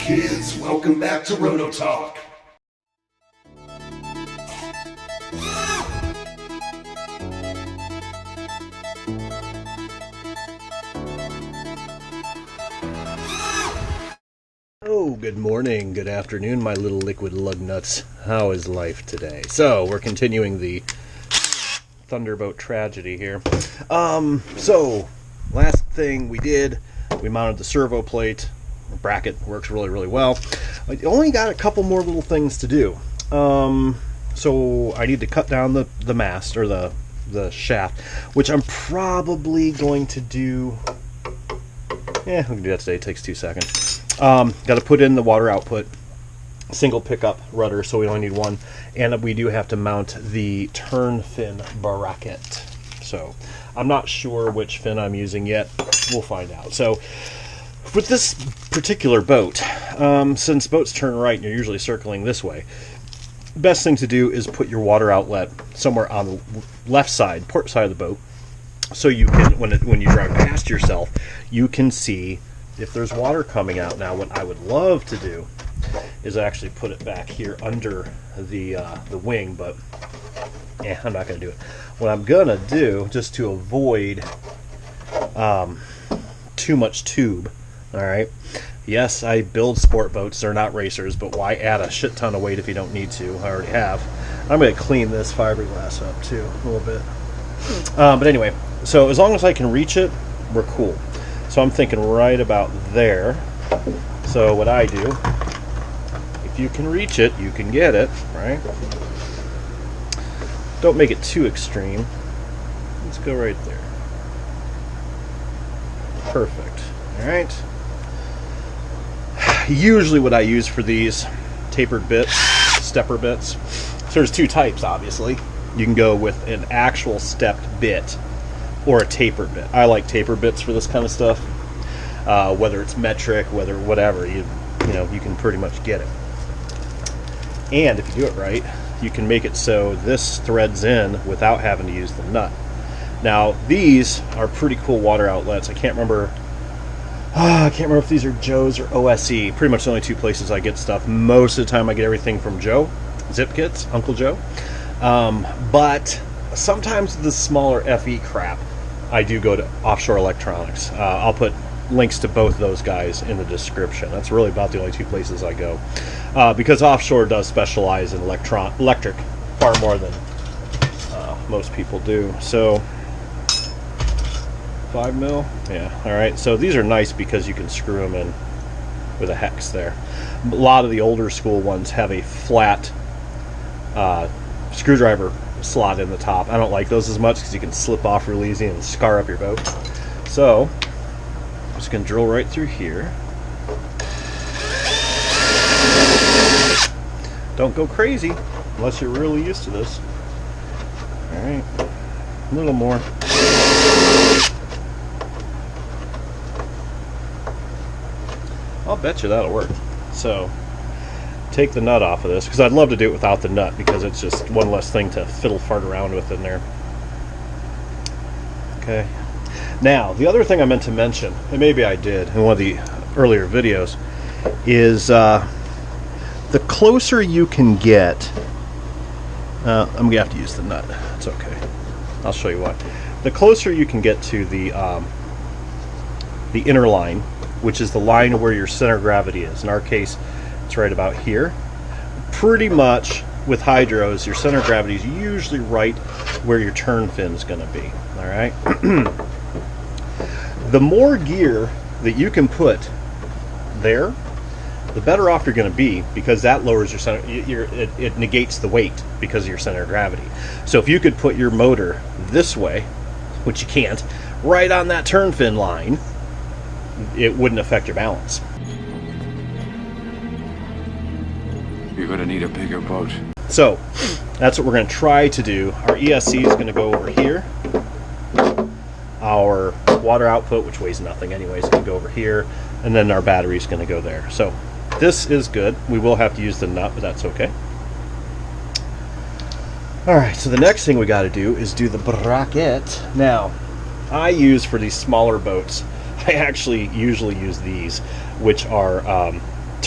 kids, welcome back to Roto Talk. Oh, good morning, good afternoon, my little liquid lug nuts. How is life today? So, we're continuing the Thunderbolt tragedy here. So, last thing we did, we mounted the servo plate. The bracket works really, really well. I only got a couple more little things to do. So, I need to cut down the mast, or the shaft, which I'm probably going to do... we can do that today. It takes 2 seconds. Got to put in the water output, single pickup rudder, so we only need one, and we do have to mount the turn fin bracket. So I'm not sure which fin I'm using yet. We'll find out. So with this particular boat, since boats turn right and you're usually circling this way, best thing to do is put your water outlet somewhere on the left side, port side of the boat, so you can, when you drive past yourself, you can see if there's water coming out. Now, what I would love to do is actually put it back here under the wing, but I'm not going to do it. What I'm going to do, just to avoid too much tube, all right? Yes, I build sport boats. They're not racers, but why add a shit ton of weight if you don't need to? I already have. I'm going to clean this fiberglass up, too, a little bit. But anyway, so as long as I can reach it, we're cool. So I'm thinking right about there. So what I do, if you can reach it, you can get it, right? Don't make it too extreme. Let's go right there. Perfect. All right. Usually what I use for these tapered bits, stepper bits, so there's two types, obviously. You can go with an actual stepped bit or a tapered bit. I like tapered bits for this kind of stuff. Whether it's metric, whatever, you can pretty much get it. And if you do it right, you can make it so this threads in without having to use the nut. Now, these are pretty cool water outlets. I can't remember if these are Joe's or OSE. Pretty much the only two places I get stuff. Most of the time I get everything from Joe, Zip Kits, Uncle Joe. But sometimes the smaller FE crap, I do go to Offshore Electronics. I'll put links to both those guys in the description. That's really about the only two places I go. Because Offshore does specialize in electric far more than most people do. So, 5 mil? Yeah, alright. So these are nice because you can screw them in with a hex there. A lot of the older school ones have a flat screwdriver slot in the top. I don't like those as much because you can slip off real easy and scar up your boat. So I'm just going to drill right through here. Don't go crazy unless you're really used to this. Alright, a little more. I'll bet you that'll work. So take the nut off of this, because I'd love to do it without the nut, because it's just one less thing to fiddle fart around with in there. Okay. Now, the other thing I meant to mention, and maybe I did in one of the earlier videos, is the closer you can get... I'm going to have to use the nut. It's okay. I'll show you why. The closer you can get to the inner line, which is the line where your center of gravity is. In our case, it's right about here. Pretty much with hydros, your center of gravity is usually right where your turn fin is going to be. All right. The more gear that you can put there, the better off you're going to be, because that lowers your center. It negates the weight because of your center of gravity. So if you could put your motor this way, which you can't, right on that turn fin line, it wouldn't affect your balance. You're going to need a bigger boat. So that's what we're going to try to do. Our ESC is going to go over here. Our water output, which weighs nothing anyway, is going to go over here. And then our battery is going to go there. So this is good. We will have to use the nut, but that's okay. Alright, so the next thing we got to do is do the bracket. Now, I use for these smaller boats, I actually usually use these, which are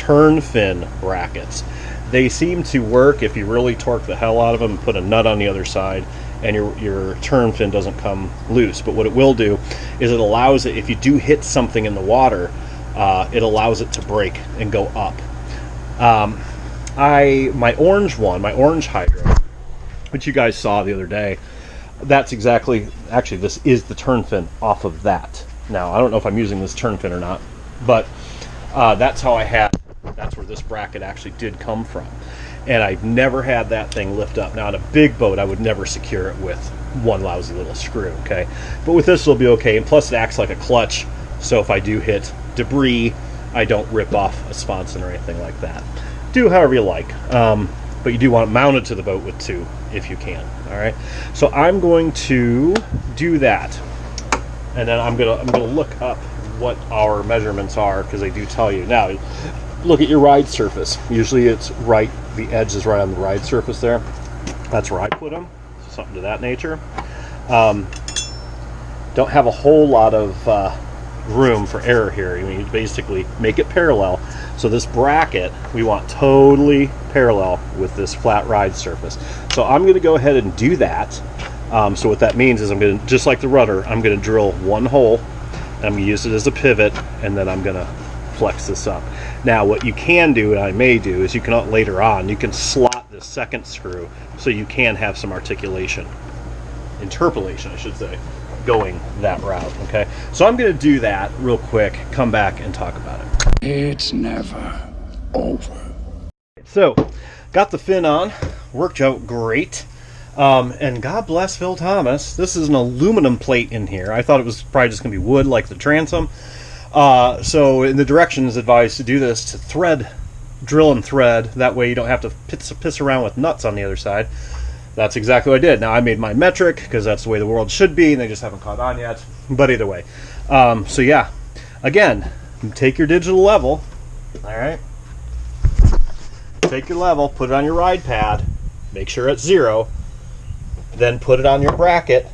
turn fin brackets. They seem to work if you really torque the hell out of them and put a nut on the other side, and your turn fin doesn't come loose. But what it will do is it allows it, if you do hit something in the water, it allows it to break and go up. My orange hydro, which you guys saw the other day, that's exactly, actually this is the turn fin off of that. Now, I don't know if I'm using this turn fin or not, but that's how that's where this bracket actually did come from. And I've never had that thing lift up. Now, on a big boat, I would never secure it with one lousy little screw, okay? But with this, it'll be okay. And plus, it acts like a clutch, so if I do hit debris, I don't rip off a sponson or anything like that. Do however you like. But you do want it mounted to the boat with two, if you can, all right? So I'm going to do that. And then I'm gonna look up what our measurements are, because they do tell you. Now, look at your ride surface. Usually it's right, the edge is right on the ride surface there. That's where I put them, something to that nature. Don't have a whole lot of room for error here. I mean, you basically make it parallel. So this bracket, we want totally parallel with this flat ride surface. So I'm going to go ahead and do that. So what that means is I'm going to, just like the rudder, I'm going to drill one hole, and I'm going to use it as a pivot, and then I'm going to flex this up. Now, what you can do, and I may do, is you can later on, you can slot this second screw so you can have some interpolation, I should say, going that route, okay? So I'm going to do that real quick, come back and talk about it. It's never over. So, got the fin on, worked out great. And God bless Phil Thomas. This is an aluminum plate in here. I thought it was probably just going to be wood like the transom. So in the directions advised to do this, to drill and thread. That way you don't have to piss around with nuts on the other side. That's exactly what I did. Now I made my metric because that's the way the world should be, and they just haven't caught on yet. But either way. So yeah, again, take your digital level. All right. Take your level, put it on your ride pad, make sure it's 0. Then put it on your bracket,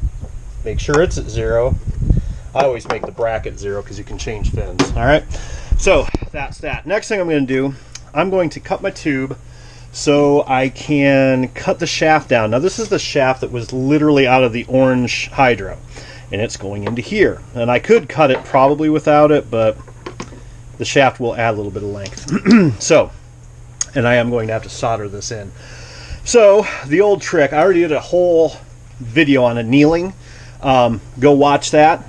make sure it's at 0. I always make the bracket 0 because you can change fins. All right, so that's that. Next thing I'm going to do, I'm going to cut my tube so I can cut the shaft down. Now this is the shaft that was literally out of the orange hydro, and it's going into here. And I could cut it probably without it, but the shaft will add a little bit of length. So, and I am going to have to solder this in. So, the old trick, I already did a whole video on annealing. Go watch that.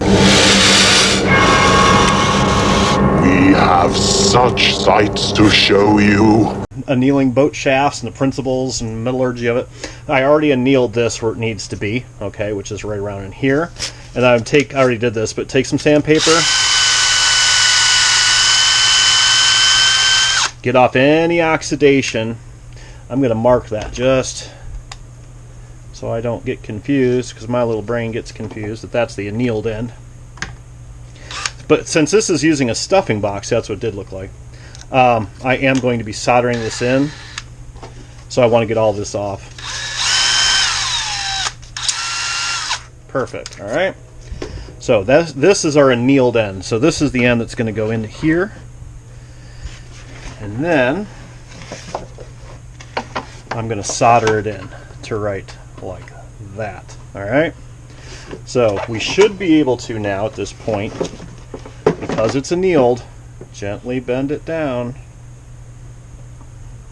We have such sights to show you. Annealing boat shafts and the principles and metallurgy of it. I already annealed this where it needs to be, okay, which is right around in here. And I already did this, but take some sandpaper. Get off any oxidation. I'm going to mark that just so I don't get confused, because my little brain gets confused that that's the annealed end. But since this is using a stuffing box, that's what it did look like. I am going to be soldering this in, so I want to get all this off. Perfect. All right. So this is our annealed end. So this is the end that's going to go into here, and then I'm going to solder it in to right like that. All right. So we should be able to now at this point, because it's annealed, gently bend it down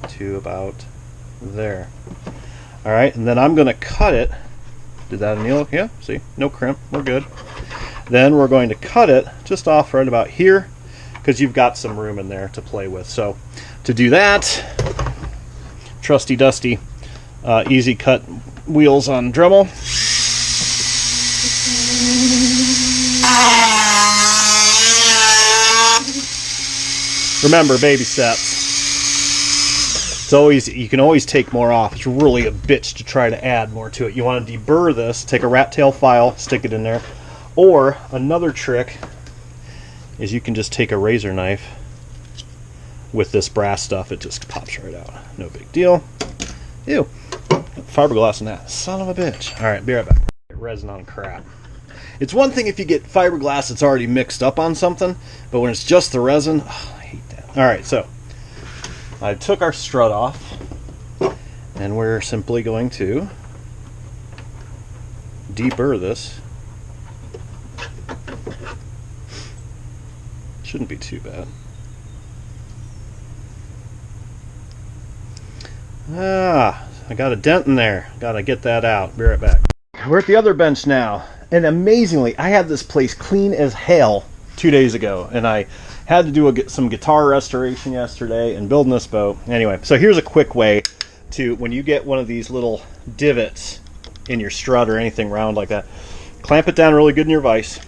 to about there. All right, and then I'm going to cut it. Did that anneal? Yeah, see, no crimp, we're good. Then we're going to cut it just off right about here, because you've got some room in there to play with. So to do that, trusty dusty easy cut wheels on Dremel. Remember, baby steps. It's always, you can always take more off. It's really a bitch to try to add more to it. You want to deburr this, take a rat tail file, stick it in there. Or another trick is you can just take a razor knife with this brass stuff. It just pops right out. No big deal. Ew. Fiberglass in that. Son of a bitch. Alright, be right back. Get resin on crap. It's one thing if you get fiberglass that's already mixed up on something, but when it's just the resin, oh, I hate that. Alright, so I took our strut off, and we're simply going to deburr this. Shouldn't be too bad. I got a dent in there. Gotta get that out. Be right back. We're at the other bench now, and amazingly, I had this place clean as hell 2 days ago, and I had to do some guitar restoration yesterday and building this boat. Anyway, so here's a quick way to, when you get one of these little divots in your strut or anything round like that, clamp it down really good in your vise.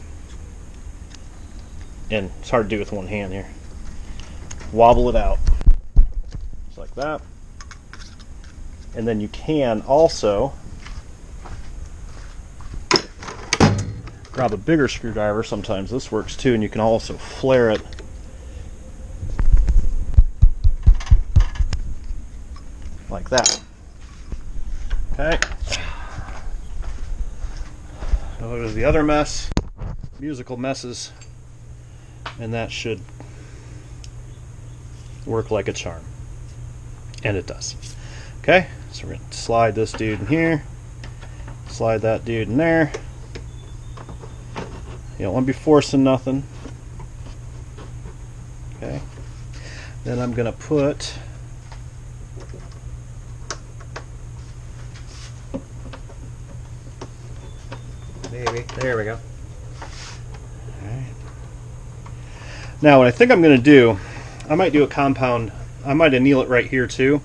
And it's hard to do with one hand here. Wobble it out. Just like that. And then you can also grab a bigger screwdriver. Sometimes this works too, and you can also flare it like that. Okay. So there's the other mess, musical messes, and that should work like a charm. And it does. Okay, so we're going to slide this dude in here, slide that dude in there. You don't want to be forcing nothing. Okay. Then I'm going to put maybe, there we go. Alright. Now what I think I'm going to do, I might do a compound, I might anneal it right here too,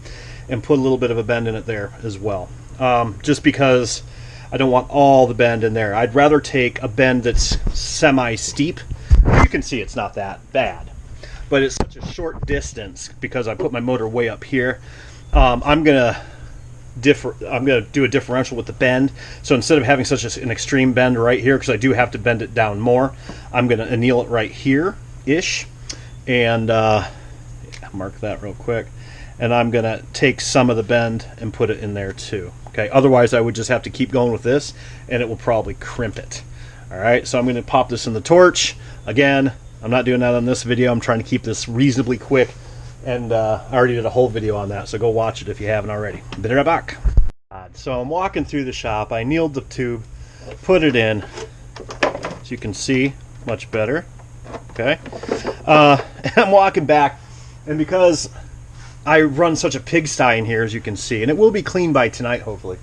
and put a little bit of a bend in it there as well. Just because I don't want all the bend in there. I'd rather take a bend that's semi-steep. You can see it's not that bad, but it's such a short distance because I put my motor way up here. I'm gonna do a differential with the bend. So instead of having such an extreme bend right here, because I do have to bend it down more, I'm gonna anneal it right here-ish, and mark that real quick. And I'm gonna take some of the bend and put it in there too. Okay, otherwise I would just have to keep going with this and it will probably crimp it. Alright, so I'm going to pop this in the torch. Again, I'm not doing that on this video. I'm trying to keep this reasonably quick, and I already did a whole video on that, so go watch it if you haven't already. Be right back. So I'm walking through the shop. I annealed the tube, put it in, so you can see much better. Okay, and I'm walking back, and because I run such a pigsty in here, as you can see, and it will be clean by tonight, hopefully.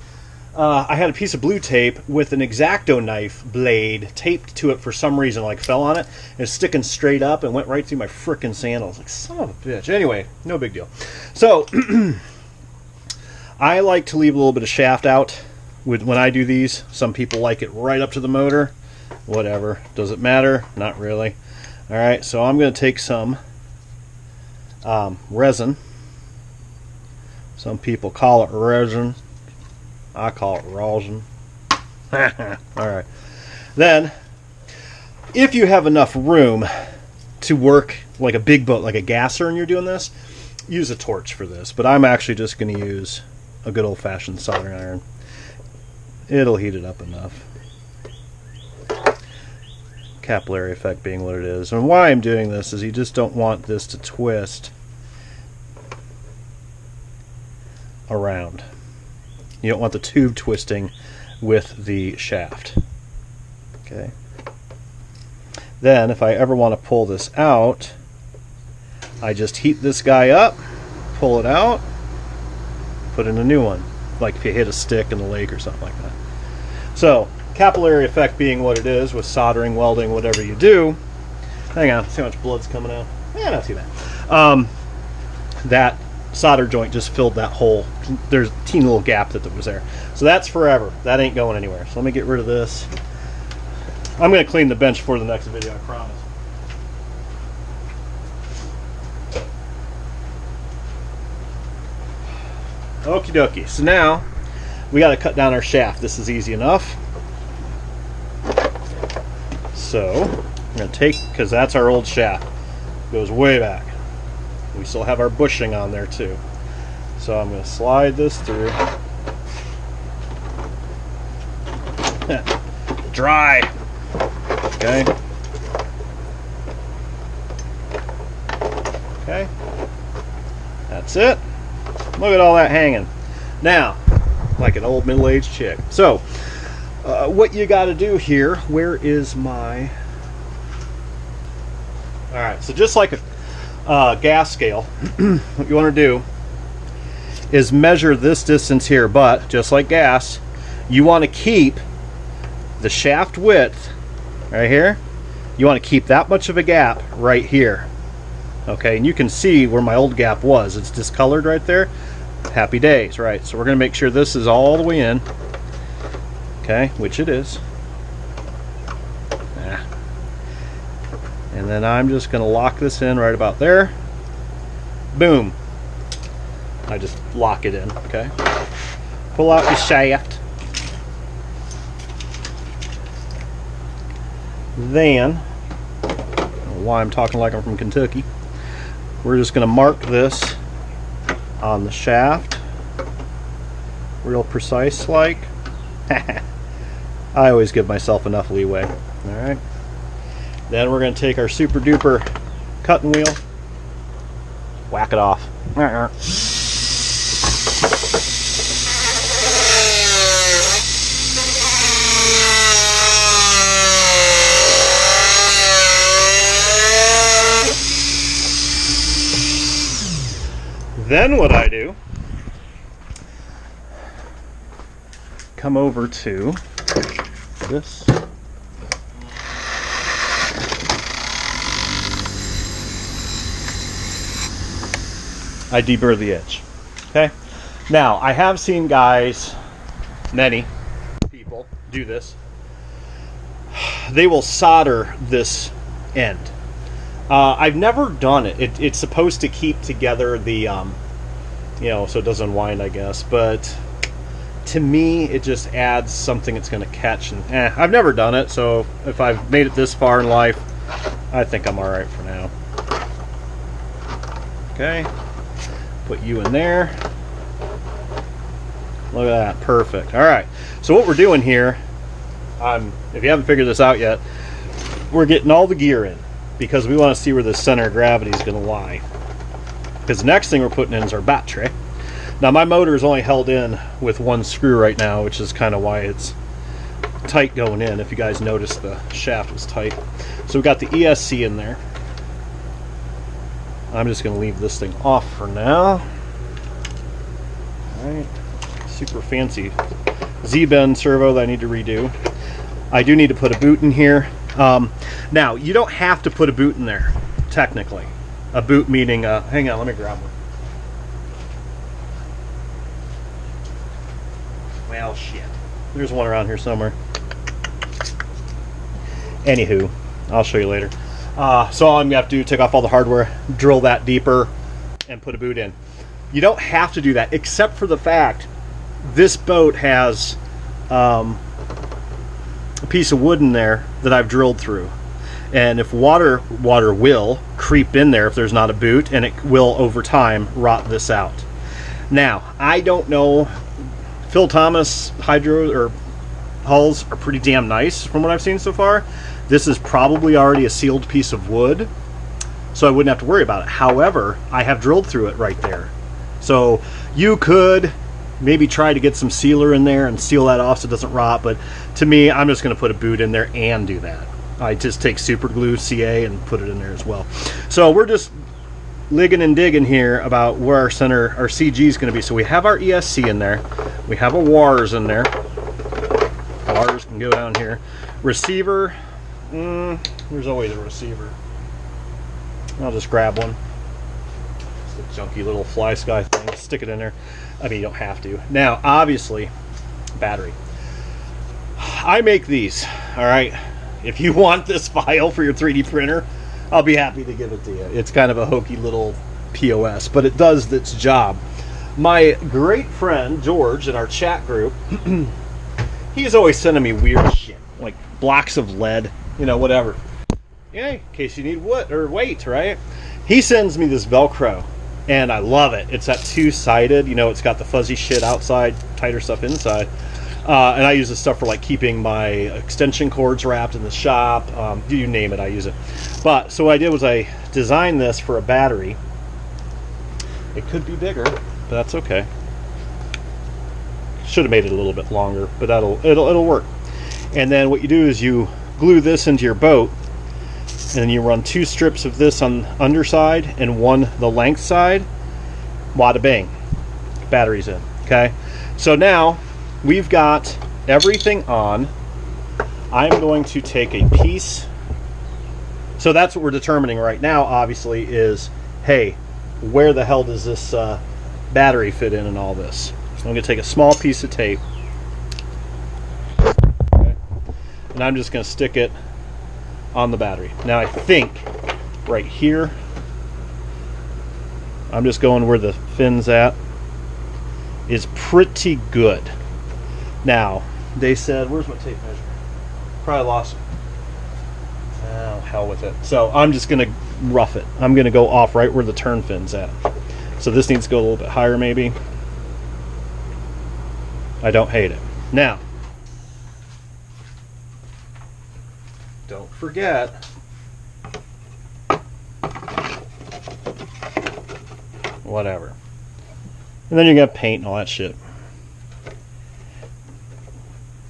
I had a piece of blue tape with an X-Acto knife blade taped to it for some reason, like fell on it, and it's sticking straight up and went right through my frickin' sandals. Like, son of a bitch. Anyway, no big deal. So, I like to leave a little bit of shaft out when I do these. Some people like it right up to the motor. Whatever. Does it matter? Not really. Alright, so I'm going to take some resin. Some people call it resin. I call it rosin. Alright. Then, if you have enough room to work like a big boat, like a gasser, and you're doing this, use a torch for this. But I'm actually just going to use a good old-fashioned soldering iron. It'll heat it up enough. Capillary effect being what it is. And why I'm doing this is you just don't want this to twist around. You don't want the tube twisting with the shaft. Okay. Then if I ever want to pull this out, I just heat this guy up, pull it out, put in a new one, like if you hit a stick in the lake or something like that. So capillary effect being what it is with soldering, welding, whatever you do. Hang on, see how much blood's coming out? Yeah, not too bad. That solder joint just filled that hole. There's a teeny little gap that was there. So that's forever. That ain't going anywhere. So let me get rid of this. I'm going to clean the bench for the next video, I promise. Okie dokie. So now we got to cut down our shaft. This is easy enough. So I'm going to take, because that's our old shaft. Goes way back. We still have our bushing on there too. So I'm going to slide this through. Dry. Okay. Okay. That's it. Look at all that hanging. Now, like an old middle-aged chick. So, what you got to do here, where is my... Alright, so just like a gas scale, what you want to do is measure this distance here, but just like gas, you want to keep the shaft width right here. You want to keep that much of a gap right here. Okay, and you can see where my old gap was. It's discolored right there. Happy days, right? So we're going to make sure this is all the way in. Okay, which it is. And then I'm just going to lock this in right about there. Boom. I just lock it in, okay? Pull out the shaft. Then, I don't know why I'm talking like I'm from Kentucky. We're just going to mark this on the shaft. Real precise like. I always give myself enough leeway. Alright. Then we're going to take our super duper cutting wheel, whack it off. Then what I do, come over to this. I deburr the edge. Okay. Now I have seen guys, many people do this. They will solder this end. I've never done it. It's supposed to keep together the, you know, so it doesn't unwind, I guess. But to me, it just adds something it's going to catch. And I've never done it, so if I've made it this far in life, I think I'm all right for now. Okay. Put you in there. Look at that, perfect. All right. So what we're doing here, if you haven't figured this out yet, we're getting all the gear in because we want to see where the center of gravity is going to lie. Because the next thing we're putting in is our battery. Now my motor is only held in with one screw right now, which is kind of why it's tight going in. If you guys noticed, the shaft was tight. So we've got the ESC in there. I'm just going to leave this thing off for now. Alright, super fancy Z-bend servo that I need to redo. I do need to put a boot in here. Now, you don't have to put a boot in there, technically. A boot meaning, hang on, let me grab one. Well, shit. There's one around here somewhere. Anywho, I'll show you later. So all I'm going to have to do is take off all the hardware, drill that deeper, and put a boot in. You don't have to do that, except for the fact this boat has a piece of wood in there that I've drilled through. And if water will creep in there if there's not a boot, and it will, over time, rot this out. Now, I don't know. Phil Thomas hydro or hulls are pretty damn nice from what I've seen so far. This is probably already a sealed piece of wood, so I wouldn't have to worry about it. However, I have drilled through it right there. So you could maybe try to get some sealer in there and seal that off so it doesn't rot, but to me, I'm just going to put a boot in there and do that. I just take super glue CA and put it in there as well. So we're just ligging and digging here about where our center, our CG is going to be. So we have our ESC in there. We have a wires in there. Wires can go down here. Receiver. There's always a receiver. I'll just grab one. It's a junky little fly sky thing. Stick it in there. I mean, you don't have to. Now, obviously, battery. I make these, all right? If you want this file for your 3D printer, I'll be happy to give it to you. It's kind of a hokey little POS, but it does its job. My great friend, George, in our chat group, he's always sending me weird shit, like blocks of lead, you know, whatever. Yeah, in case you need wood or weight, right? He sends me this Velcro, and I love it. It's that two-sided, you know, it's got the fuzzy shit outside, tighter stuff inside. And I use this stuff for like keeping my extension cords wrapped in the shop. You name it, I use it. But so what I did was I designed this for a battery. It could be bigger, but that's okay. Should have made it a little bit longer, but it'll work. And then what you do is you glue this into your boat, and then you run 2 strips of this on the underside and 1 the length side. Wada bang, batteries in. Okay, so now we've got everything on. I'm going to take a piece. So that's what we're determining right now, obviously, is, hey, where the hell does this battery fit in and all this? So I'm going to take a small piece of tape, okay, and I'm just going to stick it on the battery. Now I think right here, I'm just going where the fin's at, is pretty good. Now, they said, where's my tape measure? Probably lost it. Oh, hell with it. So I'm just going to rough it. I'm going to go off right where the turn fin's at. So this needs to go a little bit higher maybe. I don't hate it. Now, don't forget, whatever. And then you're going to paint and all that shit.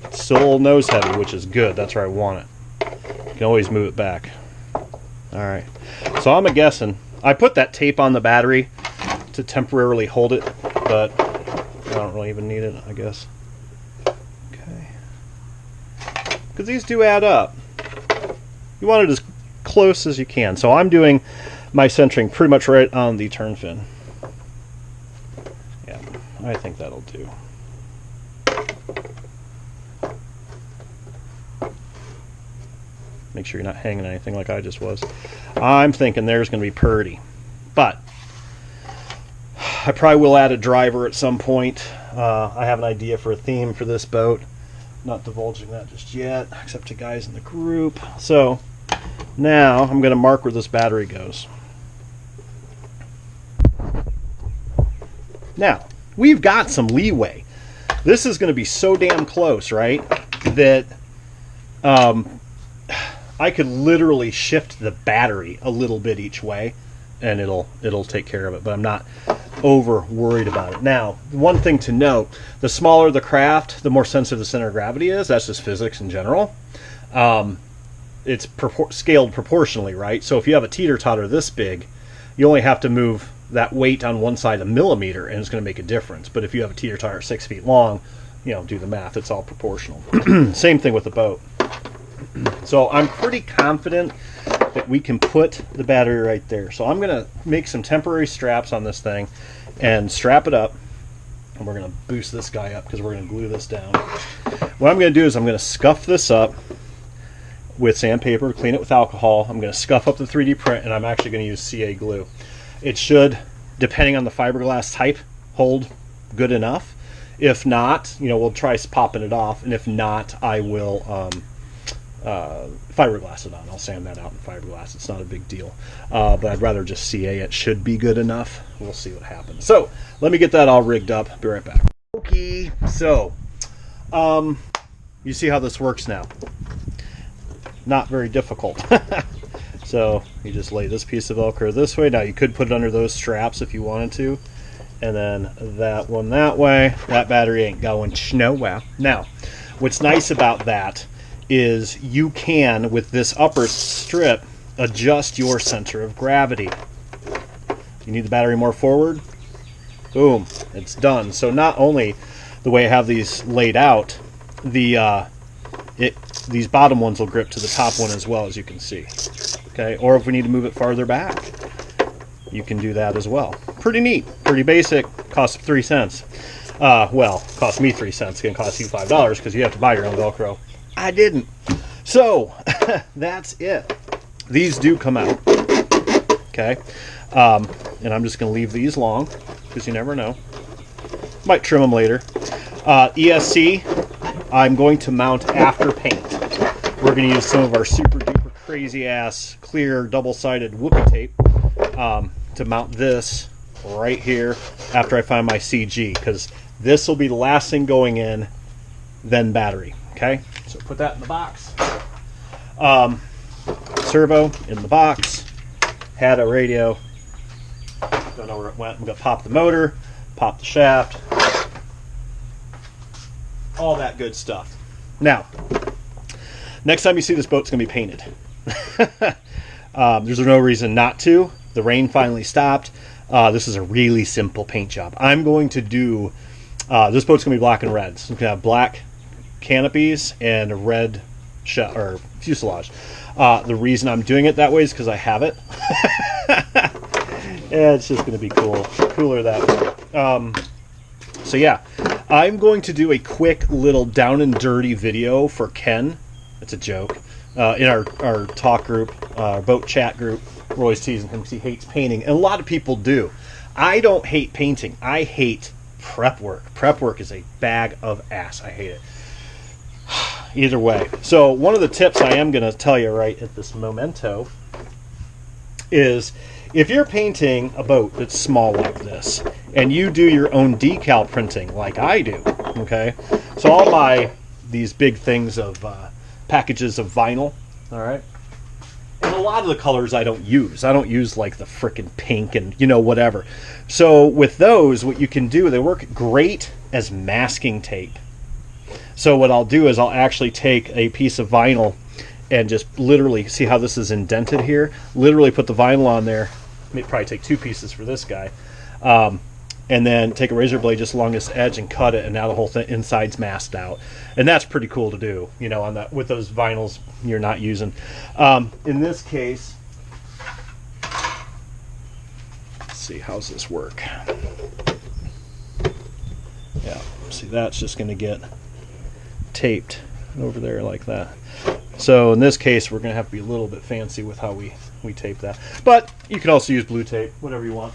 It's still a little nose heavy, which is good. That's where I want it. You can always move it back. Alright. So I'm guessing. I put that tape on the battery to temporarily hold it, but I don't really even need it, I guess. Okay. Because these do add up. You want it as close as you can. So I'm doing my centering pretty much right on the turn fin. Yeah, I think that'll do. Make sure you're not hanging anything like I just was. I'm thinking there's going to be purty. But I probably will add a driver at some point. I have an idea for a theme for this boat. Not divulging that just yet, except to guys in the group. So now I'm going to mark where this battery goes. Now, we've got some leeway. This is going to be so damn close, right, that I could literally shift the battery a little bit each way, and it'll take care of it, but I'm not over worried about it. Now, one thing to note, the smaller the craft, the more sensitive the center of gravity is. That's just physics in general. It's scaled proportionally, right? So if you have a teeter-totter this big, you only have to move that weight on one side a millimeter, and it's going to make a difference. But if you have a teeter-totter 6 feet long, you know, do the math. It's all proportional. Same thing with the boat. So I'm pretty confident that we can put the battery right there. So I'm going to make some temporary straps on this thing and strap it up. And we're going to boost this guy up because we're going to glue this down. What I'm going to do is I'm going to scuff this up with sandpaper, clean it with alcohol. I'm going to scuff up the 3D print, and I'm actually going to use CA glue. It should, depending on the fiberglass type, hold good enough. If not, you know, we'll try popping it off, and if not, I will fiberglass it on. I'll sand that out in fiberglass. It's not a big deal, but I'd rather just CA. It should be good enough. We'll see what happens. So let me get that all rigged up. Be right back. Okay, so you see how this works now. Not very difficult. So you just lay this piece of Velcro this way. Now you could put it under those straps if you wanted to, and then that one that way. That battery ain't going nowhere. Now, what's nice about that is you can, with this upper strip, adjust your center of gravity. You need the battery more forward? Boom, it's done. So not only the way I have these laid out, these bottom ones will grip to the top one as well, as you can see. Okay, or if we need to move it farther back, you can do that as well. Pretty neat, pretty basic, costs 3 cents. Well, cost me 3 cents, it's gonna cost you $5 because you have to buy your own Velcro. I didn't. So that's it. These do come out. Okay, and I'm just gonna leave these long because you never know. Might trim them later. ESC, I'm going to mount after paint. We're going to use some of our super duper crazy ass clear double-sided whoopee tape to mount this right here after I find my CG, because this will be the last thing going in, then battery. Okay, so put that in the box. Servo in the box. Had a radio. Don't know where it went. I'm going to pop the motor, pop the shaft, all that good stuff. Now, next time you see this boat, it's going to be painted. There's no reason not to. The rain finally stopped. This is a really simple paint job. I'm going to do, this boat's going to be black and red. So it's going to have black canopies and a red fuselage. The reason I'm doing it that way is because I have it. Yeah, it's just going to be cooler that way. So yeah, I'm going to do a quick little down and dirty video for Ken. It's a joke. In our talk group, our boat chat group, we're always teasing him because he hates painting, and a lot of people do. I don't hate painting. I hate prep work. Prep work is a bag of ass. I hate it. Either way. So one of the tips I am going to tell you right at this momento is if you're painting a boat that's small like this, and you do your own decal printing like I do, okay? So I'll buy these big things of packages of vinyl, all right? And a lot of the colors I don't use. I don't use like the frickin' pink and, you know, whatever. So with those, what you can do, they work great as masking tape. So what I'll do is I'll actually take a piece of vinyl and just literally, see how this is indented here? Literally put the vinyl on there. Probably take 2 pieces for this guy. And then take a razor blade just along this edge and cut it, and now the whole thing inside's masked out. And that's pretty cool to do, you know, on that with those vinyls you're not using. In this case, let's see, how's this work? Yeah, see, that's just going to get taped over there like that. So in this case, we're going to have to be a little bit fancy with how we tape that. But you can also use blue tape, whatever you want.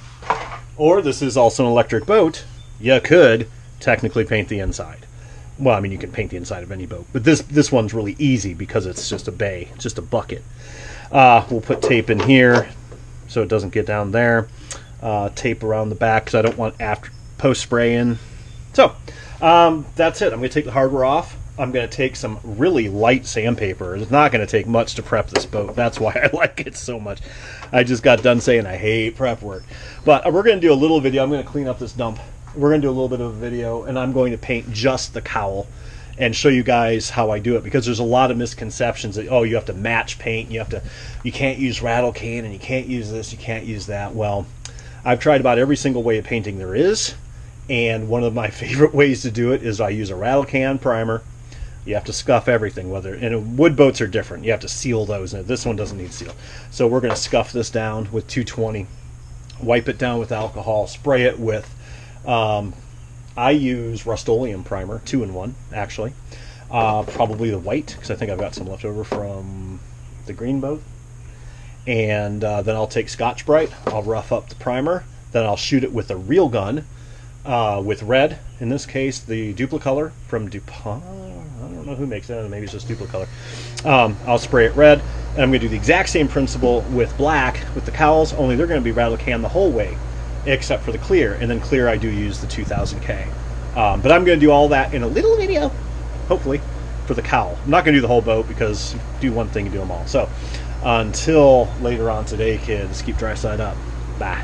Or this is also an electric boat. You could technically paint the inside. Well, I mean, you can paint the inside of any boat, but this one's really easy because it's just a bay, it's just a bucket. We'll put tape in here so it doesn't get down there. Tape around the back because I don't want post spray in. So that's it. I'm going to take the hardware off. I'm going to take some really light sandpaper. It's not going to take much to prep this boat. That's why I like it so much. I just got done saying I hate prep work. But we're going to do a little video. I'm going to clean up this dump. We're going to do a little bit of a video, and I'm going to paint just the cowl and show you guys how I do it, because there's a lot of misconceptions that, oh, you have to match paint, you can't use rattle can, and you can't use this, you can't use that. Well, I've tried about every single way of painting there is, and one of my favorite ways to do it is I use a rattle can primer. You have to scuff everything, and wood boats are different. You have to seal those, and this one doesn't need seal. So we're going to scuff this down with 220, wipe it down with alcohol, spray it with, I use Rust-Oleum primer, 2-in-1 actually. Probably the white, because I think I've got some left over from the green boat. And then I'll take Scotch-Brite, I'll rough up the primer, then I'll shoot it with a real gun, with red, in this case the Duplicolor from DuPont. I don't know who makes it, maybe it's just Duplicolor. I'll spray it red, and I'm going to do the exact same principle with black with the cowls, only they're going to be rattle can the whole way except for the clear, and then clear I do use the 2000K. But I'm going to do all that in a little video, hopefully, for the cowl. I'm not going to do the whole boat because you do one thing, you do them all. So until later on today, kids, keep dry side up. Bye.